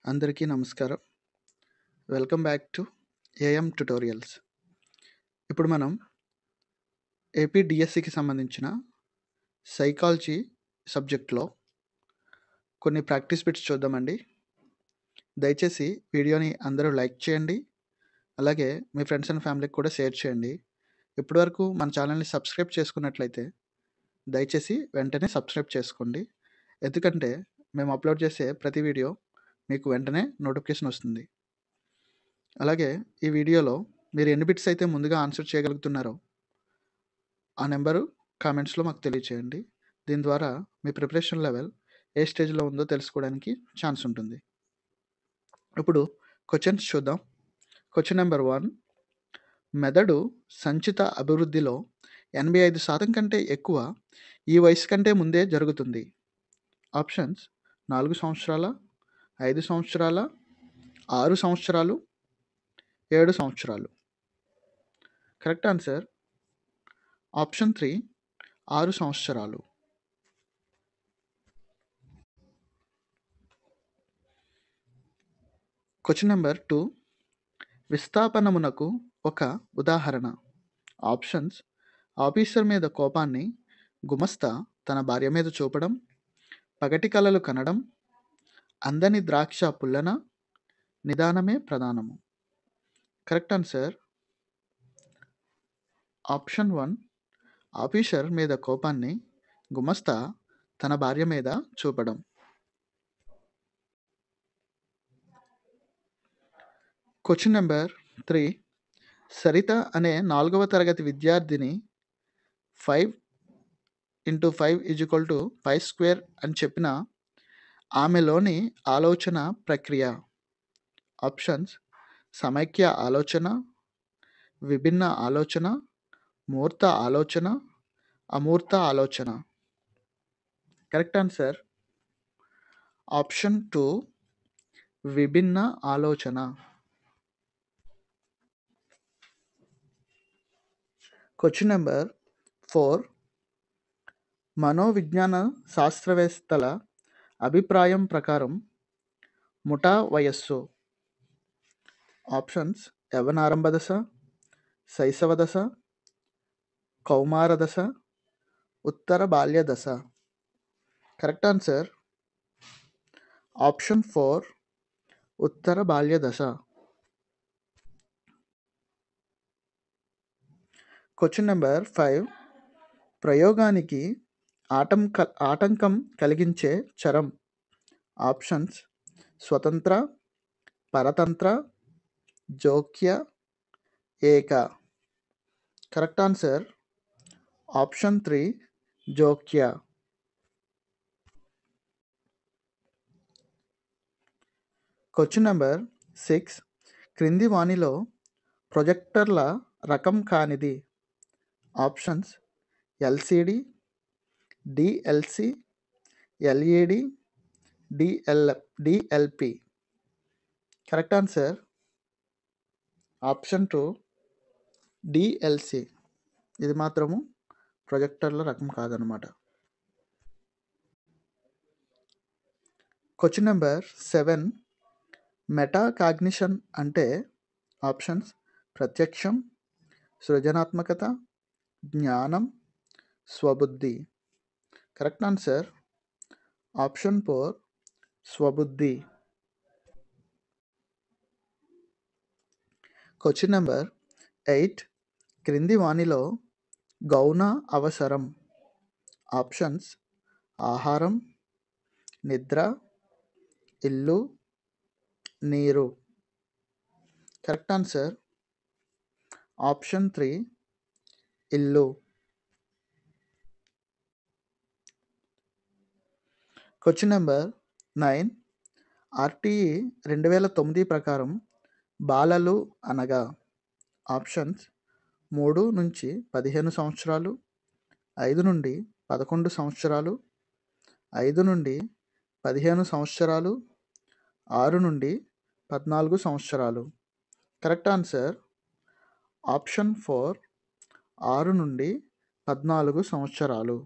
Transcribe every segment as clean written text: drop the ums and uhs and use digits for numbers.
అందరికీ నమస్కారం. Welcome back to AM tutorials. ఇప్పుడు మనం ఏపీ డిఎస్సికి సంబంధించిన సైకాలజీ సబ్జెక్ట్లో కొన్ని ప్రాక్టీస్ బిట్స్ చూద్దామండి. దయచేసి వీడియోని అందరూ లైక్ చేయండి. అలాగే మీ ఫ్రెండ్స్ అండ్ ఫ్యామిలీకి కూడా షేర్ చేయండి. ఇప్పటివరకు మన ఛానల్ని సబ్స్క్రైబ్ చేసుకున్నట్లయితే దయచేసి వెంటనే సబ్స్క్రైబ్ చేసుకోండి. ఎందుకంటే మేము అప్లోడ్ చేసే ప్రతి వీడియో మీకు వెంటనే నోటిఫికేషన్ వస్తుంది. అలాగే ఈ వీడియోలో మీరు ఎన్ని బిట్స్ అయితే ముందుగా ఆన్సర్ చేయగలుగుతున్నారో ఆ నెంబరు కామెంట్స్లో మాకు తెలియచేయండి. దీని ద్వారా మీ ప్రిపరేషన్ లెవెల్ ఏ స్టేజ్లో ఉందో తెలుసుకోవడానికి ఛాన్స్ ఉంటుంది. ఇప్పుడు క్వశ్చన్స్ చూద్దాం. క్వశ్చన్ నెంబర్ 1, మెదడు సంచిత అభివృద్ధిలో 85% కంటే ఎక్కువ ఈ వయసు కంటే ముందే జరుగుతుంది. ఆప్షన్స్ 4 సంవత్సరాల, 5 సంవత్సరాల, 6 సంవత్సరాలు, 7 సంవత్సరాలు. కరెక్ట్ ఆన్సర్ ఆప్షన్ 3, 6 సంవత్సరాలు. క్వశ్చన్ నెంబర్ 2, విస్థాపనమునకు ఒక ఉదాహరణ. ఆప్షన్స్ ఆఫీసర్ మీద కోపాన్ని గుమస్తా తన భార్య మీద చూపడం, పగటి కలలు కనడం, అందని ద్రాక్ష పుల్లన, నిదానమే ప్రధానము. కరెక్ట్ ఆన్సర్ ఆప్షన్ 1, ఆఫీసర్ మీద కోపాన్ని గుమస్తా తన భార్య మీద చూపడం. క్వశ్చన్ నెంబర్ 3, సరిత అనే 4వ తరగతి విద్యార్థిని 5 × 5 = 5² అని చెప్పిన ఆమెలోని ఆలోచన ప్రక్రియ. ఆప్షన్స్ సమైక్య ఆలోచన, విభిన్న ఆలోచన, మూర్త ఆలోచన, అమూర్త ఆలోచన. కరెక్ట్ ఆన్సర్ ఆప్షన్ 2, విభిన్న ఆలోచన. క్వశ్చన్ నెంబర్ 4, మనోవిజ్ఞాన శాస్త్రవేత్తల అభిప్రాయం ప్రకారం ముఠా వయస్సు. ఆప్షన్స్ యవ్వనారంభ దశ, శైశవ దశ, కౌమార దశ, ఉత్తర బాల్య దశ. కరెక్ట్ ఆన్సర్ ఆప్షన్ 4, ఉత్తర బాల్య దశ. క్వశ్చన్ నెంబర్ 5, ప్రయోగానికి ఆటంకం కలిగించే చరం. ఆప్షన్స్ స్వతంత్ర, పరతంత్ర, జోక్య, ఏక. కరెక్ట్ ఆన్సర్ ఆప్షన్ 3, జోక్య. క్వశ్చన్ నెంబర్ 6, క్రింది వాణిలో ప్రొజెక్టర్ల రకం కానిది. Options LCD, DLC, LED, DLP. Correct answer option 2, DLC. ఇది మాత్రము ప్రొజెక్టర్ల రకం కాదనమాట. క్వశ్చన్ నెంబర్ 7, మెటాకాగ్నిషన్ అంటే. ఆప్షన్స్ ప్రత్యక్షం, సృజనాత్మకత, జ్ఞానం, స్వబుద్ధి. కరెక్ట్ ఆన్సర్ ఆప్షన్ 4, స్వబుద్ధి. క్వశ్చన్ నెంబర్ 8, క్రింది వాణిలో గౌణ అవసరం. ఆప్షన్స్ ఆహారం, నిద్ర, ఇల్లు, నీరు. కరెక్ట్ ఆన్సర్ ఆప్షన్ 3, ఇల్లు. క్వశ్చన్ నెంబర్ 9, ఆర్టీఈ 2009 ప్రకారం బాలలు అనగా. ఆప్షన్స్ 3 నుంచి 15 సంవత్సరాలు, 5 నుండి 11 సంవత్సరాలు, 5 నుండి 15 సంవత్సరాలు, 6 నుండి 14 సంవత్సరాలు. కరెక్ట్ ఆన్సర్ ఆప్షన్ 4, 6 నుండి 14 సంవత్సరాలు.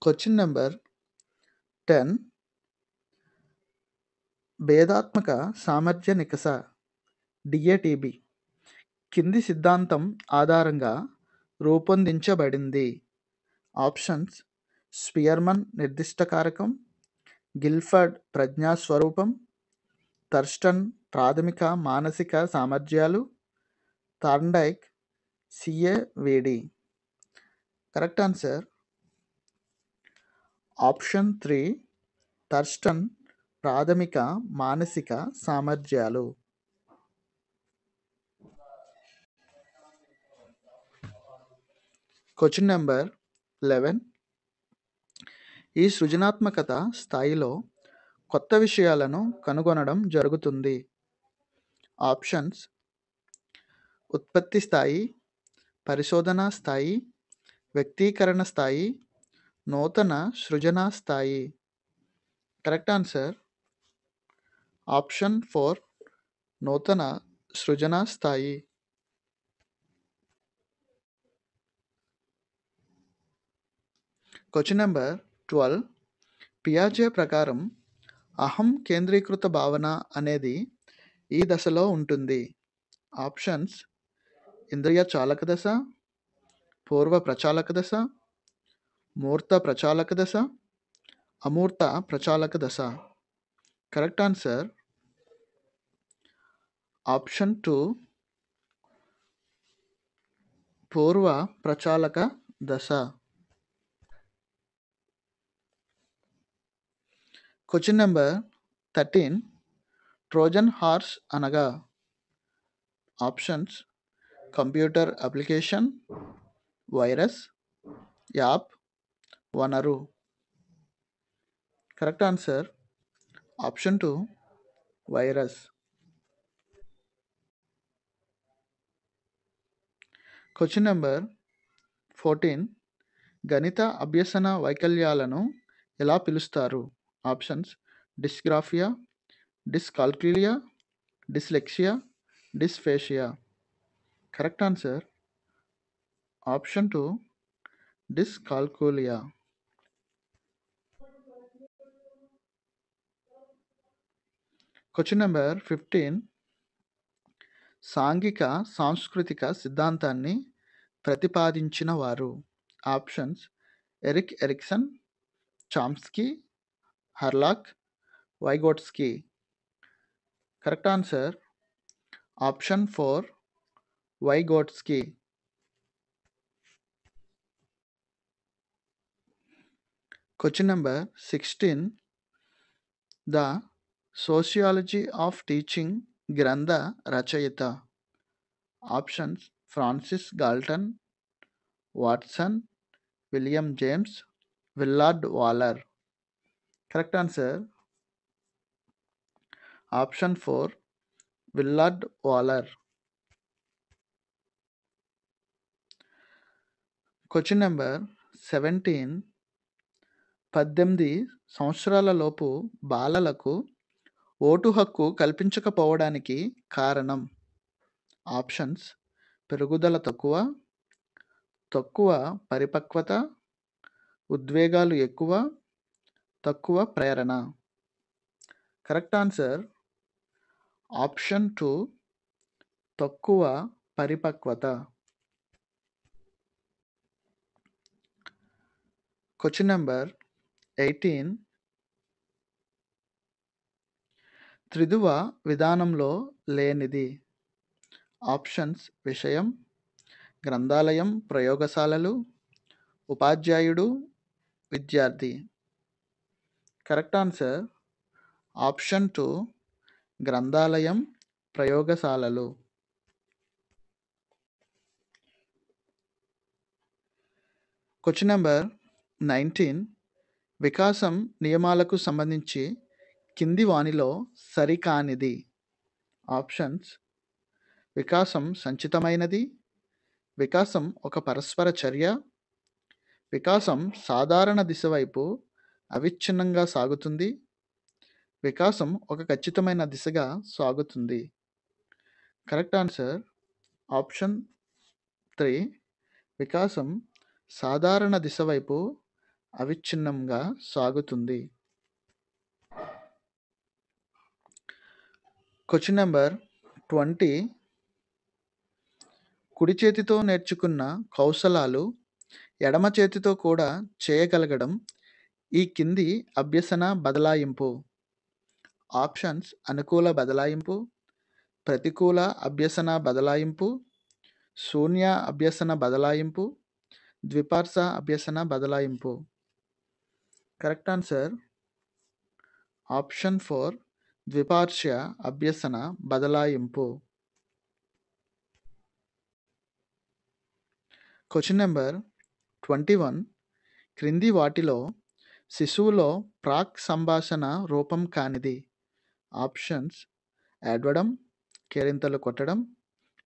క్వశ్చన్ నెంబర్ 10, భేదాత్మక సామర్థ్య నికష డిఏటిబి కింది సిద్ధాంతం ఆధారంగా రూపొందించబడింది. ఆప్షన్స్: స్పియర్మన్ నిర్దిష్ట కారకం, గిల్ఫర్డ్ ప్రజ్ఞాస్వరూపం, థర్స్టన్ ప్రాథమిక మానసిక సామర్థ్యాలు, Thorndike CAVD. Correct answer option 3, Thurstone ప్రాథమిక మానసిక సామర్థ్యాలు. Question number 11. ఈ సృజనాత్మకత స్థాయిలో కొత్త విషయాలను కనుగొనడం జరుగుతుంది. ఆప్షన్స్: ఉత్పత్తి స్థాయి, పరిశోధనా స్థాయి, వ్యక్తీకరణ స్థాయి, నూతన సృజనా స్థాయి. కరెక్ట్ ఆన్సర్ ఆప్షన్ 4, నూతన సృజనా స్థాయి. Question number 12. పియాజే ప్రకారం అహం కేంద్రీకృత భావన అనేది ఈ దశలో ఉంటుంది. ఆప్షన్స్: ఇంద్రియ చాలక దశ, పూర్వ ప్రచాలక దశ, మూర్త ప్రచాలక దశ, అమూర్త ప్రచాలక దశ. కరెక్ట్ ఆన్సర్ ఆప్షన్ 2, పూర్వ ప్రచాలక దశ. Question number 13. ట్రోజన్ హార్స్ అనగా? Options: computer application, virus, app, వనరు. Correct answer option 2, virus. Question number 14. గణిత అభ్యసన వైకల్యాలను ఎలా పిలుస్తారు? Options: dysgraphia, dyscalculia, dyslexia, dysphasia. Correct answer option 2, dyscalculia. Question number 15. సాంఘిక సాంస్కృతిక సిద్ధాంతాన్ని ప్రతిపాదించిన వారు? Options: Erik Erikson, Chomsky, Hurlock, Vygotsky. Correct answer option 4, Vygotsky. Question number 16. The sociology of teaching గ్రంథ రచయిత? Options: Francis Galton, Watson, William James, Willard Waller. Correct answer option 4, Willard Waller. Question number 17. 18 సంవత్సరాల లోపు బాలలకు vote హక్కు కల్పించకపోవడానికి కారణం? Options: పెరుగుదల తక్కువ, తక్కువ పరిపక్వత, ఉద్వేగాలు ఎక్కువ, తక్కువ ప్రేరణ. కరెక్ట్ ఆన్సర్ ఆప్షన్ 2, తక్కువ పరిపక్వత. Question number 18. త్రిదువ విధానంలో లేనిది? ఆప్షన్స్: విషయం, గ్రంథాలయం, ప్రయోగశాలలు, ఉపాధ్యాయుడు, విద్యార్థి. కరెక్ట్ ఆన్సర్ ఆప్షన్ 2, గ్రంథాలయం, ప్రయోగశాలలు. Question number 19. వికాసం నియమాలకు సంబంధించి కింది వానిలో సరికానిది? ఆప్షన్స్: వికాసం సంచితమైనది, వికాసం ఒక పరస్పర చర్య, వికాసం సాధారణ దిశ వైపు అవిచ్ఛిన్నంగా సాగుతుంది, వికాసం ఒక ఖచ్చితమైన దిశగా సాగుతుంది. కరెక్ట్ ఆన్సర్ ఆప్షన్ 3, వికాసం సాధారణ దిశ వైపు అవిచ్ఛిన్నంగా సాగుతుంది. Question number 20. కుడి చేతితో నేర్చుకున్న కౌశలాలు ఎడమ చేతితో కూడా చేయగలగడం ఈ కింది అభ్యసన బదలాయింపు. ఆప్షన్స్: అనుకూల బదలాయింపు, ప్రతికూల అభ్యసన బదలాయింపు, శూన్య అభ్యసన బదలాయింపు, ద్విపార్శ అభ్యసన బదలాయింపు. కరెక్ట్ ఆన్సర్ ఆప్షన్ 4, ద్విపార్శ్వ అభ్యసన బదలాయింపు. Question number 21. క్రింది వాటిలో శిశువులో ప్రాక్ సంభాషణ రూపం కానిది. ఆప్షన్స్: ఏడవడం, కేరింతలు కొట్టడం,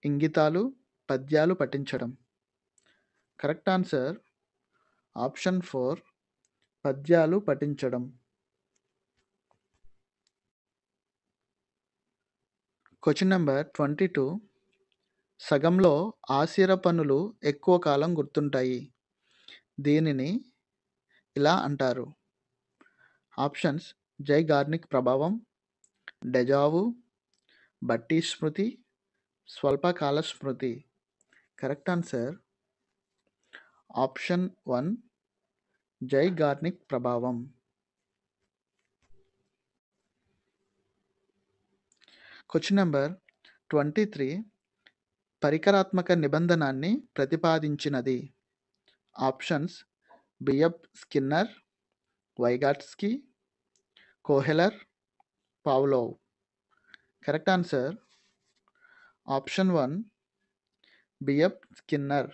ఇంగితాలు, పద్యాలు పఠించడం. కరెక్ట్ ఆన్సర్ ఆప్షన్ 4, పద్యాలు పఠించడం. Question number 22. సగంలో ఆశీర పనులు ఎక్కువ కాలం గుర్తుంటాయి. దీనిని ఇలా అంటారు. ఆప్షన్స్: జైగార్నిక్ ప్రభావం, డెజావు, బట్టి స్మృతి, స్వల్పకాల స్మృతి. కరెక్ట్ ఆన్సర్ ఆప్షన్ 1, జైగార్నిక్ ప్రభావం. Question number 23. పరికరాత్మక నిబంధనాన్ని ప్రతిపాదించినది. Options: B F Skinner, Vygotsky, Kohler, Pavlov. Correct answer option 1, B F Skinner.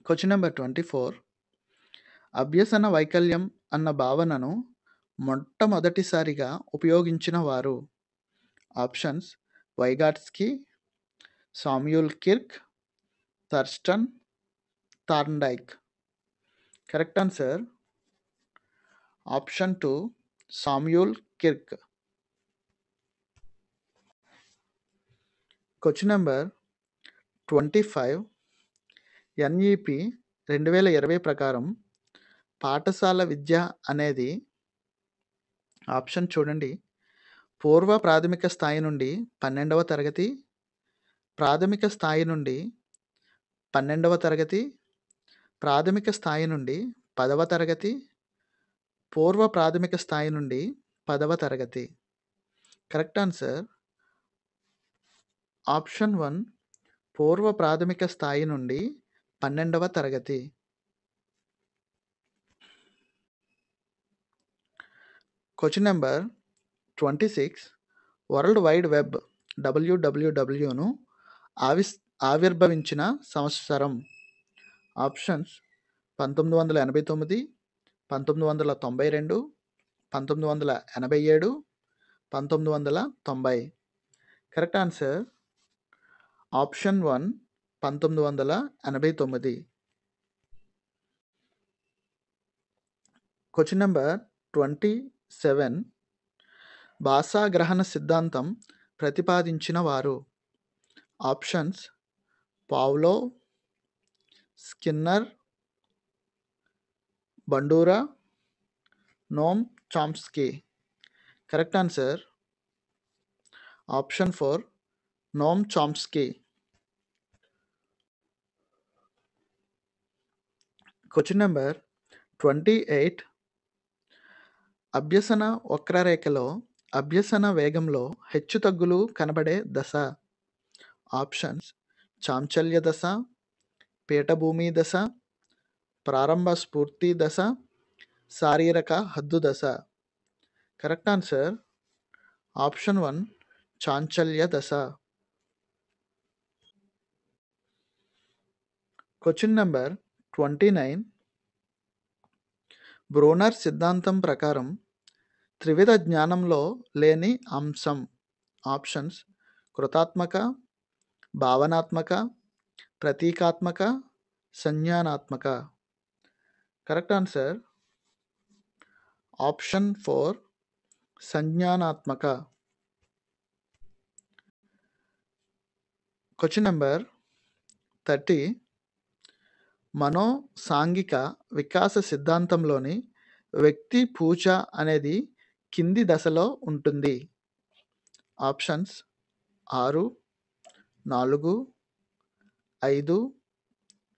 Question number 24. అభ్యసన వైకల్యం అన్న భావనను మొట్టమొదటిసారిగా ఉపయోగించిన వారు. Options: Vygotsky, Samuel Kirk, Thurstone, Thorndike. Correct answer option 2, Samuel Kirk. Question number 25. NEP 2020 ప్రకారం పాఠశాల విద్య అనేది ఆప్షన్ చూడండి: పూర్వ ప్రాథమిక స్థాయి నుండి 12వ తరగతి, ప్రాథమిక స్థాయి నుండి 12వ తరగతి, ప్రాథమిక స్థాయి నుండి 10వ తరగతి, పూర్వ ప్రాథమిక స్థాయి నుండి 10వ తరగతి. కరెక్ట్ ఆన్సర్ ఆప్షన్ 1, పూర్వ ప్రాథమిక స్థాయి నుండి 12వ తరగతి. Question number 26. World wide web WWWను ఆవిర్భవించిన సంవత్సరం. Options: 1989, 1992, 1987, 1990. Correct answer option 1, 1989. Question number 27. భాషాగ్రహణ సిద్ధాంతం ప్రతిపాదించిన వారు. Options: Pavlov, Skinner, Bandura, Noam Chomsky. Correct answer option 4, Noam Chomsky. Question number 28. అభ్యసన వక్రరేఖలో అభ్యసన వేగంలో హెచ్చుతగ్గులు కనబడే దశ. ఆప్షన్స్: చాంచల్య దశ, పీఠభూమి దశ, ప్రారంభ స్ఫూర్తి దశ, శారీరక హద్దు దశ. కరెక్ట్ ఆన్సర్ ఆప్షన్ 1, చాంచల్య దశ. Question number 29. బ్రోనర్ సిద్ధాంతం ప్రకారం త్రివిధ జ్ఞానంలో లేని అంశం. ఆప్షన్స్: కృతాత్మక, భావనాత్మక, ప్రతీకాత్మక, సంజ్ఞానాత్మక. కరెక్ట్ ఆన్సర్ ఆప్షన్ 4, సంజ్ఞానాత్మక. Question number 30. మనో సాంఘిక వికాస సిద్ధాంతంలోని వ్యక్తి పూజ అనేది కింది దశలో ఉంటుంది. ఆప్షన్స్ 6, 4, 5,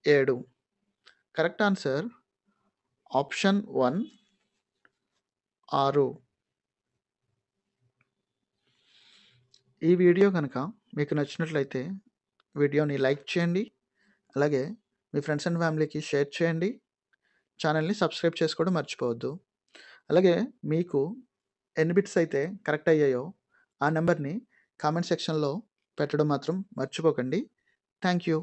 7. Correct answer option 1 6. ఈ వీడియో కనుక మీకు నచ్చినట్లయితే వీడియోని లైక్ చేయండి. అలాగే మీ ఫ్రెండ్స్ అండ్ ఫ్యామిలీకి షేర్ చేయండి. ఛానల్‌ని సబ్స్క్రైబ్ చేసుకోవడం మర్చిపోవద్దు. అలాగే మీకు ఎన్ని బిట్స్ అయితే కరెక్ట్ అయ్యాయో ఆ నెంబర్‌ని కామెంట్ సెక్షన్‌లో పెట్టడం మాత్రం మర్చిపోకండి. Thank you.